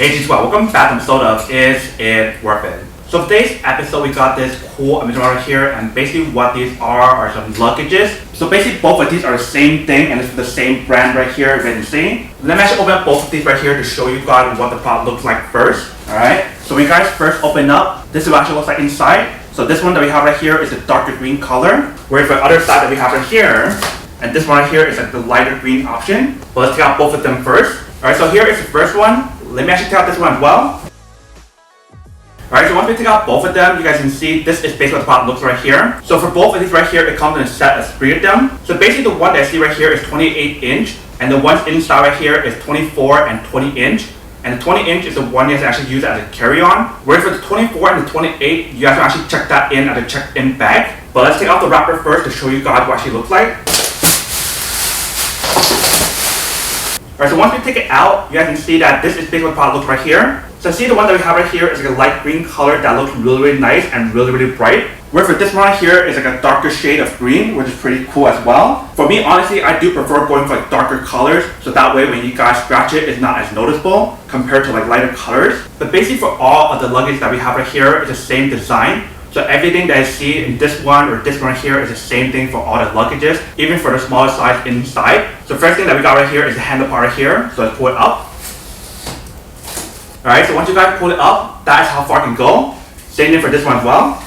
Hey G Squad, welcome back to episode of Is It Worth It? So today's episode we got this cool image right here, and basically what these are some luggages. So basically both of these are the same thing and it's the same brand right here, as you can see. Let me actually open up both of these right here to show you guys what the product looks like first. Alright, so when you guys first open up, this is what it actually looks like inside. So this one that we have right here is the darker green color, whereas the other side that we have right here, and this one right here is like the lighter green option. But let's take out both of them first. Alright, so here is the first one. Let me actually take out this one as well. Alright, so once we take out both of them, you guys can see this is basically what the product looks right here. So for both of these right here, it comes in a set of 3 of them. So basically the one that I see right here is 28 inch, and the ones inside right here is 24 and 20 inch. And the 20 inch is the one you guys actually use as a carry-on. Whereas for the 24 and the 28, you guys can actually check that in at the check-in bag. But let's take out the wrapper first to show you guys what it actually looks like. Alright, so once we take it out, you guys can see that this is basically what the product looks right here. So see the one that we have right here is like a light green color that looks really nice and really bright. Whereas for this one right here is like a darker shade of green, which is pretty cool as well. For me, honestly, I do prefer going for like darker colors, so that way when you guys scratch it, it's not as noticeable compared to like lighter colors. But basically for all of the luggage that we have right here, it's the same design. So everything that I see in this one or this one here is the same thing for all the luggages, even for the smaller size inside. So first thing that we got right here is the handle part right here. So let's pull it up. Alright, so once you guys pull it up, that is how far it can go. Same thing for this one as well.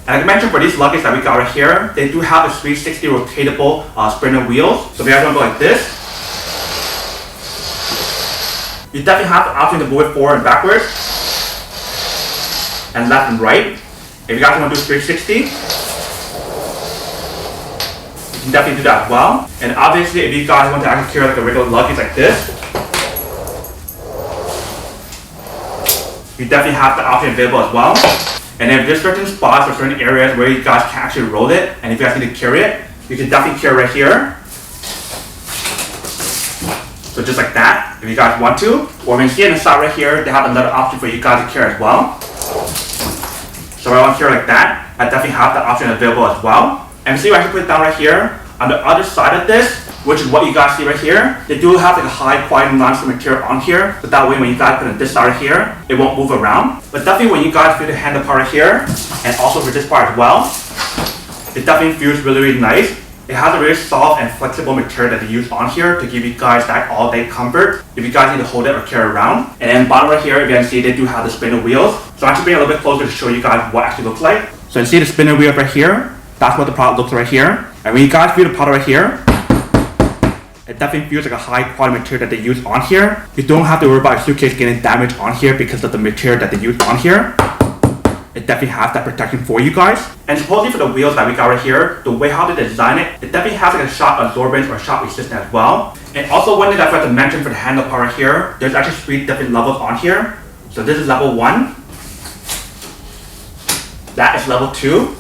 And like I mentioned, for these luggage that we got right here, they do have a 360 rotatable sprinter wheels. So if you guys want to go like this, you definitely have the option to move it forward and backwards, and left and right. If you guys want to do 360, you can definitely do that as well. And obviously, if you guys want to actually carry like a regular luggage like this, you definitely have the option available as well. And if there's certain spots or certain areas where you guys can actually roll it, and if you guys need to carry it, you can definitely carry right here. So just like that, if you guys want to. Or when you see it inside right here, they have another option for you guys to carry as well. So if I want to carry like that, I definitely have that option available as well. And see, I actually put it down right here. On the other side of this, which is what you guys see right here, they do have like a high quality non-slip material on here, so that way when you guys put it this side right here, it won't move around. But definitely when you guys feel the handle part right here, and also for this part as well, it definitely feels really nice. It has a very soft and flexible material that they use on here to give you guys that all-day comfort if you guys need to hold it or carry around. And then bottom right here, if you can see, they do have the spinner wheels. So I'm actually bring it a little bit closer to show you guys what it actually looks like. So you see the spinner wheel right here, that's what the product looks right here. And when you guys feel the product right here, it definitely feels like a high quality material that they use on here. You don't have to worry about your suitcase getting damaged on here because of the material that they use on here. It definitely has that protection for you guys. And supposedly for the wheels that we got right here, the way how they design it, it definitely has like a shock absorbance or shock resistant as well. And also one thing that I forgot to mention for the handle part right here, there's actually 3 different levels on here. So this is level 1. That is level 2.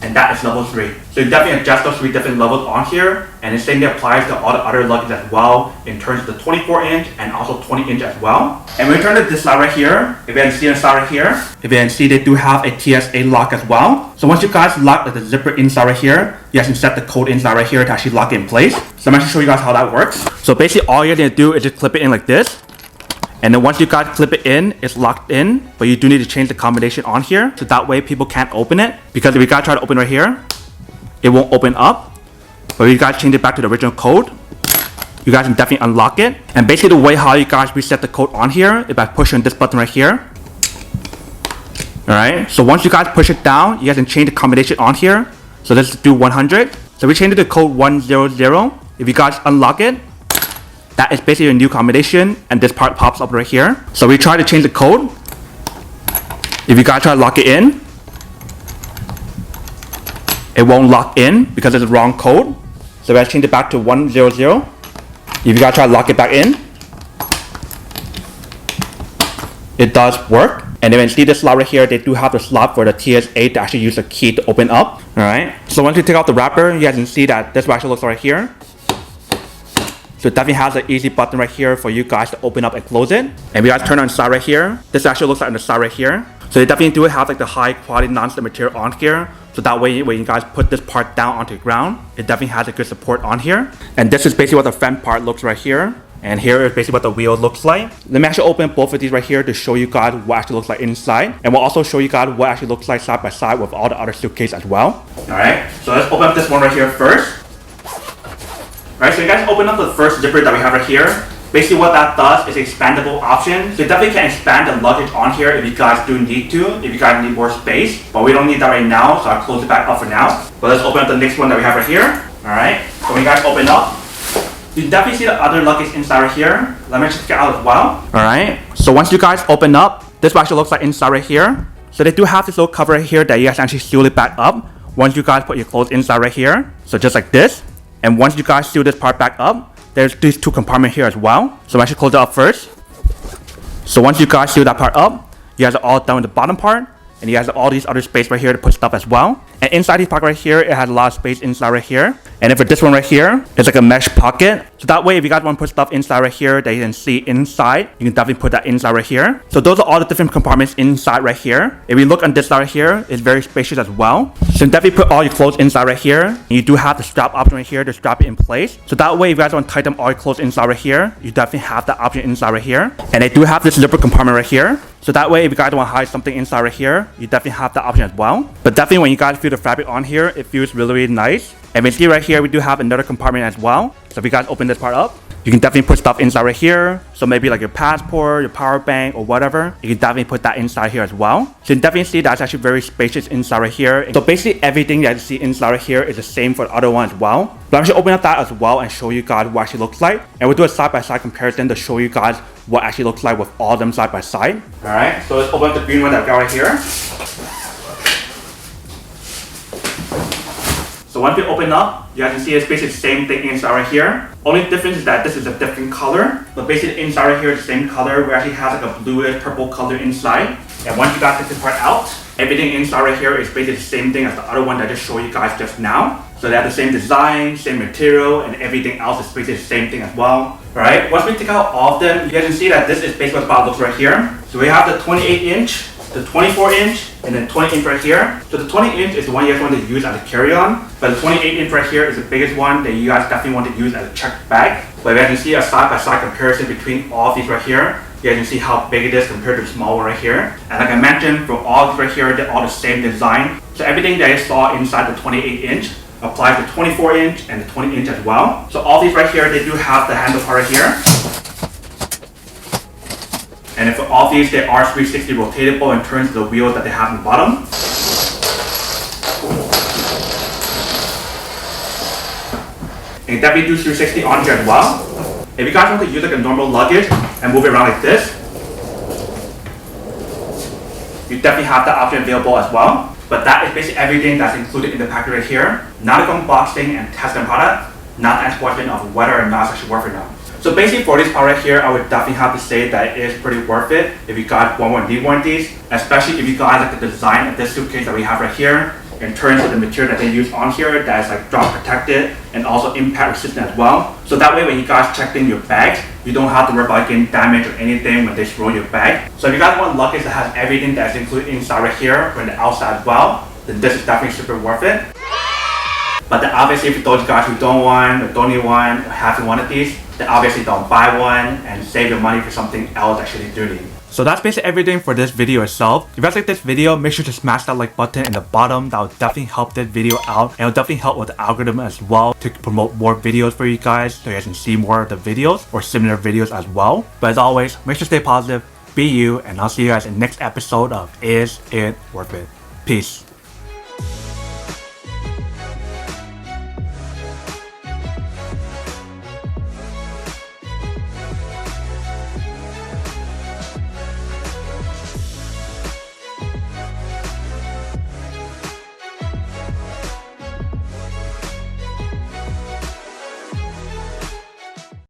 And that is level 3. So you definitely adjust those 3 different levels on here, and the same thing applies to all the other luggage as well in terms of the 24 inch and also 20 inch as well. And when we turn to this side right here, if you can see the side right here, if you can see they do have a TSA lock as well. So once you guys lock the zipper inside right here, you guys can set the code inside right here to actually lock it in place. So I'm going to show you guys how that works. So basically all you're going to do is just clip it in like this. And then once you guys clip it in, it's locked in, but you do need to change the combination on here, so that way people can't open it. Because if you guys try to open right here, it won't open up. But if you guys change it back to the original code, you guys can definitely unlock it. And basically the way how you guys reset the code on here is by pushing this button right here. Alright, so once you guys push it down, you guys can change the combination on here. So let's do 100. So we change it to code 100. If you guys unlock it, that is basically a new combination, and this part pops up right here. So we try to change the code. If you guys try to lock it in, it won't lock in because it's the wrong code. So let's change it back to 100. If you guys try to lock it back in, it does work. And then when you see this slot right here, they do have the slot for the TSA to actually use the key to open up. Alright, so once you take out the wrapper, you guys can see that this actually looks right here. So it definitely has an easy button right here for you guys to open up and close it. And if you guys turn on the side right here, this actually looks like on the side right here. So they definitely do have like the high quality non-slip material on here. So that way when you guys put this part down onto the ground, it definitely has a good support on here. And this is basically what the front part looks right here. And here is basically what the wheel looks like. Let me actually open both of these right here to show you guys what actually looks like inside. And we'll also show you guys what actually looks like side by side with all the other suitcases as well. Alright, so let's open up this one right here first. Alright, so you guys open up the first zipper that we have right here. Basically what that does is expandable option. So you definitely can expand the luggage on here if you guys do need to, if you guys need more space. But we don't need that right now, so I'll close it back up for now. But let's open up the next one that we have right here. Alright, so when you guys open up, you can definitely see the other luggage inside right here. Let me check it out as well. Alright, so once you guys open up, this is what actually looks like inside right here. So they do have this little cover right here that you guys actually seal it back up once you guys put your clothes inside right here. So just like this. And once you guys seal this part back up, there's these two compartments here as well. So I'm actually close it up first. So once you guys seal that part up, you guys are all done with the bottom part. And you guys have all these other space right here to put stuff as well. And inside this pocket right here, it has a lot of space inside right here. And then for this one right here, it's like a mesh pocket. So that way, if you guys want to put stuff inside right here that you can see inside, you can definitely put that inside right here. So those are all the different compartments inside right here. If you look on this side right here, it's very spacious as well. So you can definitely put all your clothes inside right here. And you do have the strap option right here to strap it in place. So that way, if you guys want to tighten all your clothes inside right here, you definitely have that option inside right here. And they do have this zipper compartment right here. So that way, if you guys want to hide something inside right here, you definitely have that option as well. But definitely when you guys feel the fabric on here, it feels really, really nice. And you see right here, we do have another compartment as well. So if you guys open this part up, you can definitely put stuff inside right here. So maybe like your passport, your power bank, or whatever. You can definitely put that inside here as well. So you can definitely see that's actually very spacious inside right here. So basically everything that you see inside right here is the same for the other one as well. But I'm actually open up that as well and show you guys what it actually looks like. And we'll do a side-by-side comparison to show you guys what it actually looks like with all of them side by side. Alright, so let's open up the green one that we got right here. So once we open up, you guys can see it's basically the same thing inside right here. Only difference is that this is a different color, but basically inside right here is the same color. We actually have like a bluish purple color inside. And once you guys take this part out, everything inside right here is basically the same thing as the other one that I just showed you guys just now. So they have the same design, same material, and everything else is basically the same thing as well. Alright, once we take out all of them, you guys can see that this is basically what it looks right here. So we have the 28-inch, the 24-inch, and then 20-inch right here. So the 20-inch is the one you guys want to use as a carry-on, but the 28-inch right here is the biggest one that you guys definitely want to use as a checked bag. But you guys can see a side-by-side comparison between all of these right here. You guys can see how big it is compared to the small one right here. And like I mentioned, for all of these right here, they're all the same design. So everything that you saw inside the 28-inch applies to 24-inch and the 20-inch as well. So all these right here, they do have the handle part right here. And for all these, they are 360 rotatable in terms of the wheels that they have on the bottom. And you definitely do 360 on here as well. If you guys want to use like a normal luggage and move it around like this, you definitely have that option available as well. But that is basically everything that's included in the package right here. Not like unboxing and testing product, not an explanation of whether or not it's actually worth it or not. So basically for this part right here, I would definitely have to say that it is pretty worth it if you guys want one of these, especially if you guys like the design of this suitcase that we have right here, in terms of the material that they use on here that is like drop protected and also impact resistant as well. So that way when you guys check in your bags, you don't have to worry about getting damaged or anything when they throw your bag. So if you guys want luggage that has everything that's included inside right here or in the outside as well, then this is definitely super worth it. But then obviously for those guys who don't want or don't need one or haven't one of these, then obviously don't buy one and save your money for something else actually do need. So that's basically everything for this video itself. If you guys like this video, make sure to smash that like button in the bottom. That will definitely help this video out, and it will definitely help with the algorithm as well to promote more videos for you guys so you guys can see more of the videos or similar videos as well. But as always, make sure to stay positive, be you, and I'll see you guys in the next episode of Is It Worth It? Peace.